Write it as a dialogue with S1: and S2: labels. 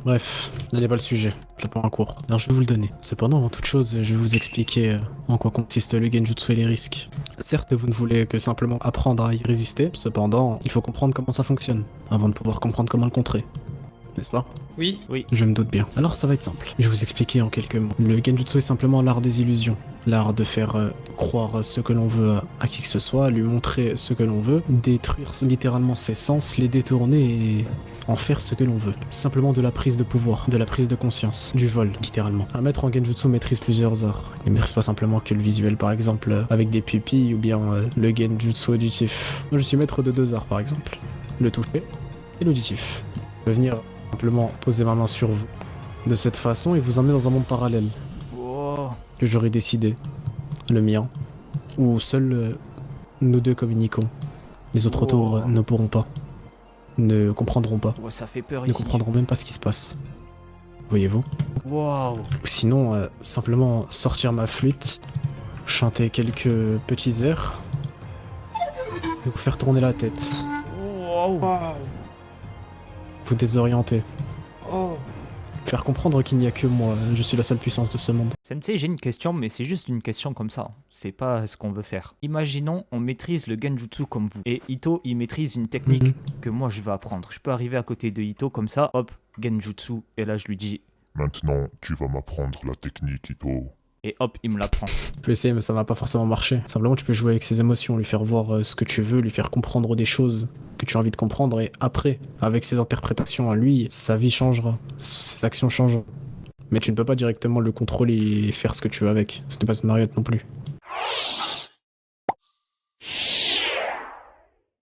S1: Bref, là n'est pas le sujet, c'est pas un cours. Alors je vais vous le donner. Cependant, avant toute chose, je vais vous expliquer en quoi consiste le genjutsu et les risques. Certes, vous ne voulez que simplement apprendre à y résister, cependant, il faut comprendre comment ça fonctionne, avant de pouvoir comprendre comment le contrer. N'est-ce pas?
S2: Oui.
S3: Oui.
S1: Je me doute bien. Alors ça va être simple. Je vais vous expliquer en quelques mots. Le genjutsu est simplement l'art des illusions. L'art de faire croire ce que l'on veut à qui que ce soit, lui montrer ce que l'on veut, détruire littéralement ses sens, les détourner et en faire ce que l'on veut. Simplement de la prise de pouvoir, de la prise de conscience, du vol, littéralement. Un maître en genjutsu maîtrise plusieurs arts. Il ne maîtrise pas simplement que le visuel, par exemple, avec des pupilles, ou bien le genjutsu auditif. Moi, je suis maître de deux arts, par exemple. Le toucher et l'auditif. Je peux venir simplement poser ma main sur vous de cette façon et vous emmener dans un monde parallèle
S3: Wow.
S1: que j'aurais décidé, le mien, où seuls nous deux communiquons. Les autres autour ne pourront pas, ne comprendront pas,
S3: Oh, ça fait peur
S1: ne
S3: ici.
S1: comprendront même pas ce qui se passe. Voyez-vous?
S3: Waouh.
S1: Ou sinon, simplement sortir ma flûte, chanter quelques petits airs, et vous faire tourner la tête,
S3: Waouh.
S1: vous désorienter,
S2: Oh.
S1: faire comprendre qu'il n'y a que moi, je suis la seule puissance de ce monde.
S3: Sensei, j'ai une question, mais c'est juste une question comme ça. C'est pas ce qu'on veut faire. Imaginons, on maîtrise le genjutsu comme vous. Et Ito, il maîtrise une technique que moi je veux apprendre. Je peux arriver à côté de Ito comme ça, hop, genjutsu. Et là, je lui dis,
S4: Maintenant, tu vas m'apprendre la technique, Ito.
S3: et hop, il me l'apprend.
S1: Tu peux essayer, mais ça va pas forcément marcher. Simplement, tu peux jouer avec ses émotions, lui faire voir ce que tu veux, lui faire comprendre des choses que tu as envie de comprendre, et après, avec ses interprétations à lui, sa vie changera, ses actions changeront. Mais tu ne peux pas directement le contrôler et faire ce que tu veux avec. Ce n'est pas une marionnette non plus.